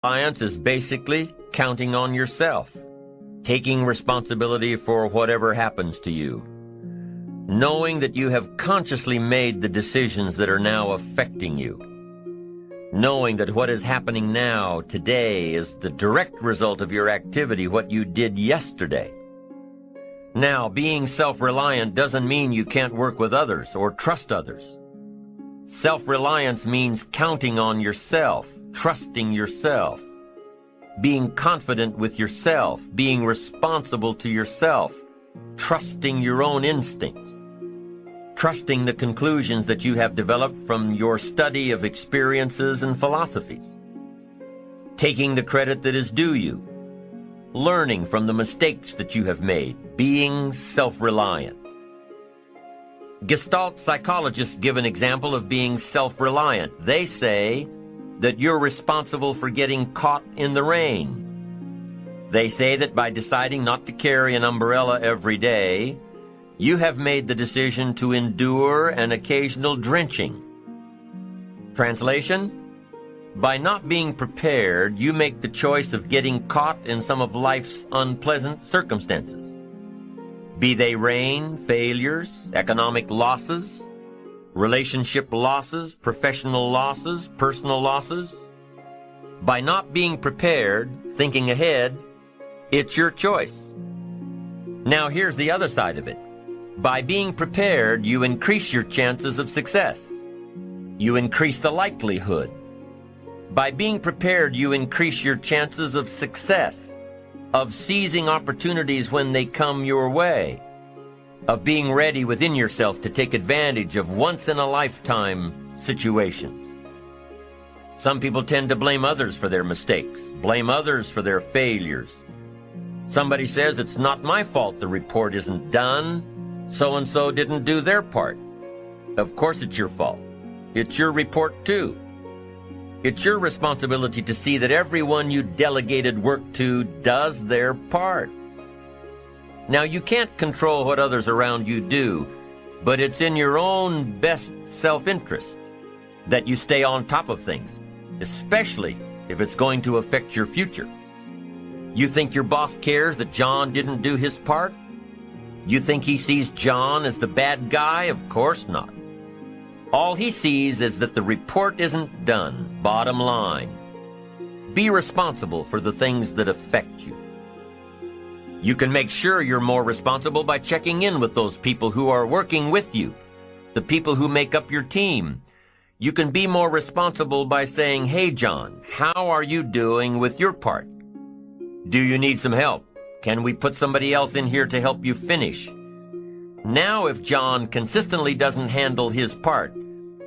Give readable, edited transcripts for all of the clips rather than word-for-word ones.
Self-reliance is basically counting on yourself, taking responsibility for whatever happens to you, knowing that you have consciously made the decisions that are now affecting you, knowing that what is happening now, today, is the direct result of your activity, what you did yesterday. Now, being self-reliant doesn't mean you can't work with others or trust others. Self-reliance means counting on yourself, trusting yourself, being confident with yourself, being responsible to yourself, trusting your own instincts, trusting the conclusions that you have developed from your study of experiences and philosophies, taking the credit that is due you, learning from the mistakes that you have made, being self-reliant. Gestalt psychologists give an example of being self-reliant. They say that you're responsible for getting caught in the rain. They say that by deciding not to carry an umbrella every day, you have made the decision to endure an occasional drenching. Translation: by not being prepared, you make the choice of getting caught in some of life's unpleasant circumstances. Be they rain, failures, economic losses, relationship losses, professional losses, personal losses. By not being prepared, thinking ahead, it's your choice. Now here's the other side of it. By being prepared, you increase your chances of success. You increase the likelihood. By being prepared, you increase your chances of success, of seizing opportunities when they come your way, of being ready within yourself to take advantage of once-in-a-lifetime situations. Some people tend to blame others for their mistakes, blame others for their failures. Somebody says, it's not my fault the report isn't done, so-and-so didn't do their part. Of course it's your fault. It's your report too. It's your responsibility to see that everyone you delegated work to does their part. Now, you can't control what others around you do, but it's in your own best self-interest that you stay on top of things, especially if it's going to affect your future. You think your boss cares that John didn't do his part? You think he sees John as the bad guy? Of course not. All he sees is that the report isn't done, bottom line. Be responsible for the things that affect you. You can make sure you're more responsible by checking in with those people who are working with you, the people who make up your team. You can be more responsible by saying, hey, John, how are you doing with your part? Do you need some help? Can we put somebody else in here to help you finish? Now, if John consistently doesn't handle his part,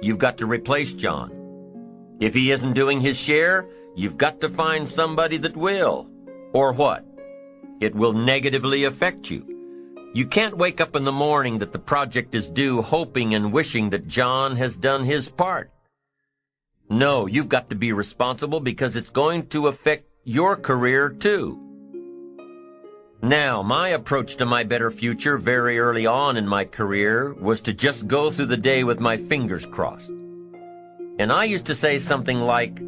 you've got to replace John. If he isn't doing his share, you've got to find somebody that will. Or what? It will negatively affect you. You can't wake up in the morning that the project is due hoping and wishing that John has done his part. No, you've got to be responsible because it's going to affect your career too. Now, my approach to my better future very early on in my career was to just go through the day with my fingers crossed. And I used to say something like,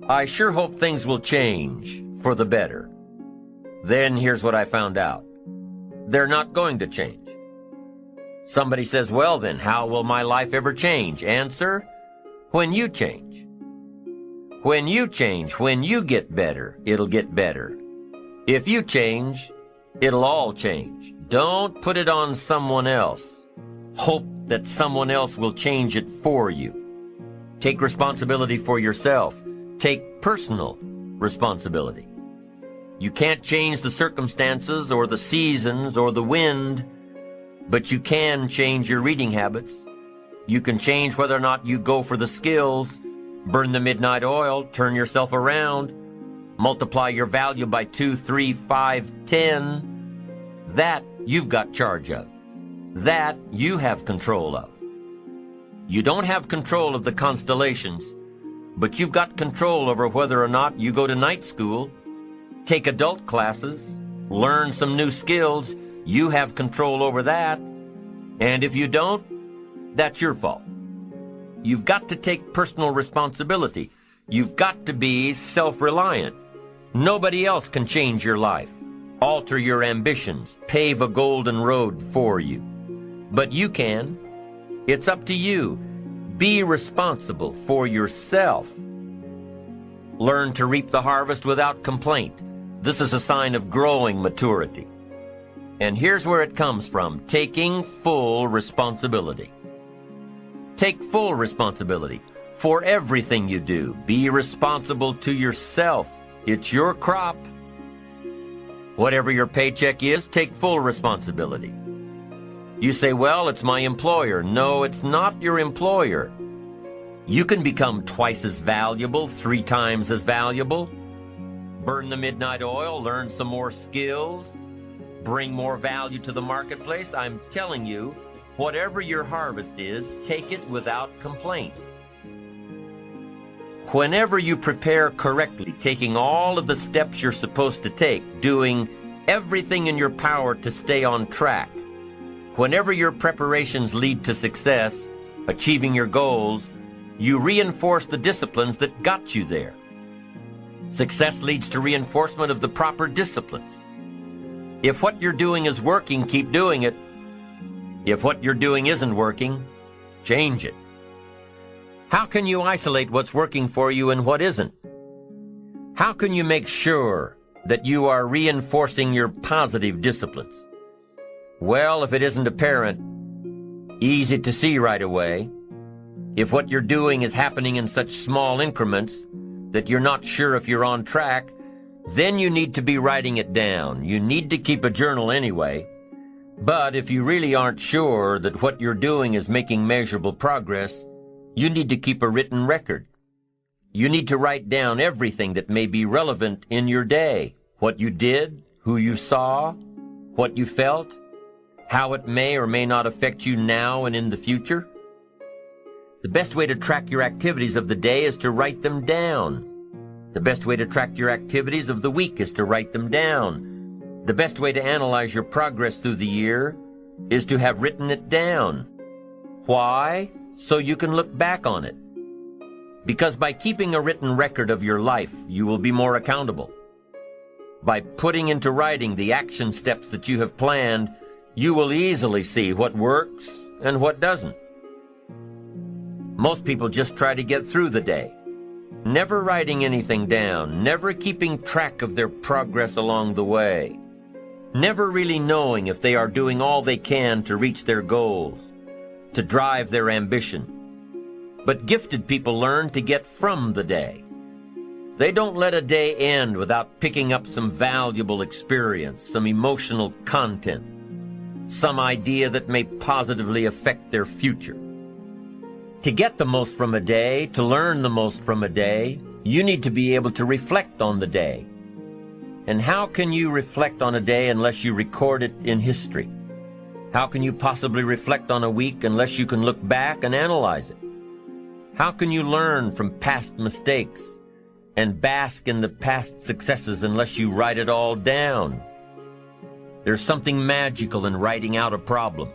I sure hope things will change for the better. Then here's what I found out. They're not going to change. Somebody says, well then, how will my life ever change? Answer, when you change. When you change, when you get better, it'll get better. If you change, it'll all change. Don't put it on someone else. Hope that someone else will change it for you. Take responsibility for yourself. Take personal responsibility. You can't change the circumstances or the seasons or the wind, but you can change your reading habits. You can change whether or not you go for the skills, burn the midnight oil, turn yourself around, multiply your value by 2, 3, 5, 10. That you've got charge of. That you have control of. You don't have control of the constellations, but you've got control over whether or not you go to night school, take adult classes, learn some new skills. You have control over that. And if you don't, that's your fault. You've got to take personal responsibility. You've got to be self-reliant. Nobody else can change your life, alter your ambitions, pave a golden road for you. But you can. It's up to you. Be responsible for yourself. Learn to reap the harvest without complaint. This is a sign of growing maturity. And here's where it comes from: taking full responsibility. Take full responsibility for everything you do. Be responsible to yourself. It's your crop. Whatever your paycheck is, take full responsibility. You say, well, it's my employer. No, it's not your employer. You can become twice as valuable, 3 times as valuable. Burn the midnight oil, learn some more skills, bring more value to the marketplace. I'm telling you, whatever your harvest is, take it without complaint. Whenever you prepare correctly, taking all of the steps you're supposed to take, doing everything in your power to stay on track, whenever your preparations lead to success, achieving your goals, you reinforce the disciplines that got you there. Success leads to reinforcement of the proper disciplines. If what you're doing is working, keep doing it. If what you're doing isn't working, change it. How can you isolate what's working for you and what isn't? How can you make sure that you are reinforcing your positive disciplines? Well, if it isn't apparent, easy to see right away, if what you're doing is happening in such small increments that you're not sure if you're on track, then you need to be writing it down. You need to keep a journal anyway. But if you really aren't sure that what you're doing is making measurable progress, you need to keep a written record. You need to write down everything that may be relevant in your day. What you did, who you saw, what you felt, how it may or may not affect you now and in the future. The best way to track your activities of the day is to write them down. The best way to track your activities of the week is to write them down. The best way to analyze your progress through the year is to have written it down. Why? So you can look back on it. Because by keeping a written record of your life, you will be more accountable. By putting into writing the action steps that you have planned, you will easily see what works and what doesn't. Most people just try to get through the day, never writing anything down, never keeping track of their progress along the way, never really knowing if they are doing all they can to reach their goals, to drive their ambition. But gifted people learn to get from the day. They don't let a day end without picking up some valuable experience, some emotional content, some idea that may positively affect their future. To get the most from a day, to learn the most from a day, you need to be able to reflect on the day. And how can you reflect on a day unless you record it in history? How can you possibly reflect on a week unless you can look back and analyze it? How can you learn from past mistakes and bask in the past successes unless you write it all down? There's something magical in writing out a problem.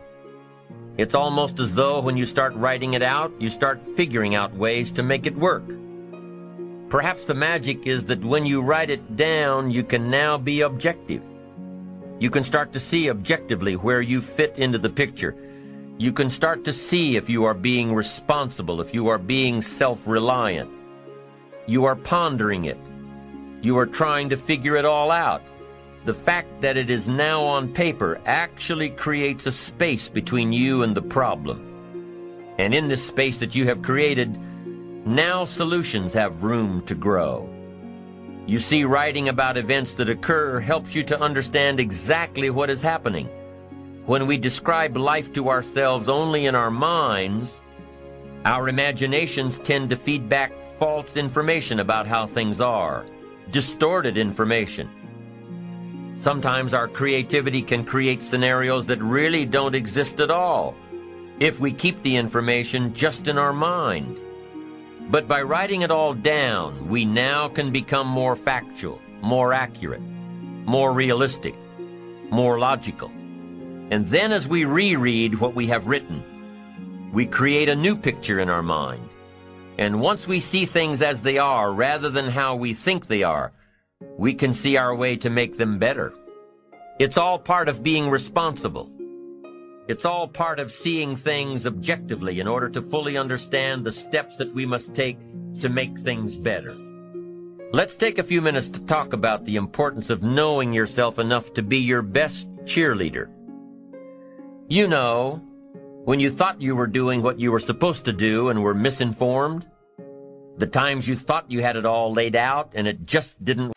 It's almost as though when you start writing it out, you start figuring out ways to make it work. Perhaps the magic is that when you write it down, you can now be objective. You can start to see objectively where you fit into the picture. You can start to see if you are being responsible, if you are being self-reliant. You are pondering it. You are trying to figure it all out. The fact that it is now on paper actually creates a space between you and the problem. And in this space that you have created, now solutions have room to grow. You see, writing about events that occur helps you to understand exactly what is happening. When we describe life to ourselves only in our minds, our imaginations tend to feed back false information about how things are, distorted information. Sometimes our creativity can create scenarios that really don't exist at all if we keep the information just in our mind. But by writing it all down, we now can become more factual, more accurate, more realistic, more logical. And then as we reread what we have written, we create a new picture in our mind. And once we see things as they are rather than how we think they are, we can see our way to make them better. It's all part of being responsible. It's all part of seeing things objectively in order to fully understand the steps that we must take to make things better. Let's take a few minutes to talk about the importance of knowing yourself enough to be your best cheerleader. You know, when you thought you were doing what you were supposed to do and were misinformed, the times you thought you had it all laid out and it just didn't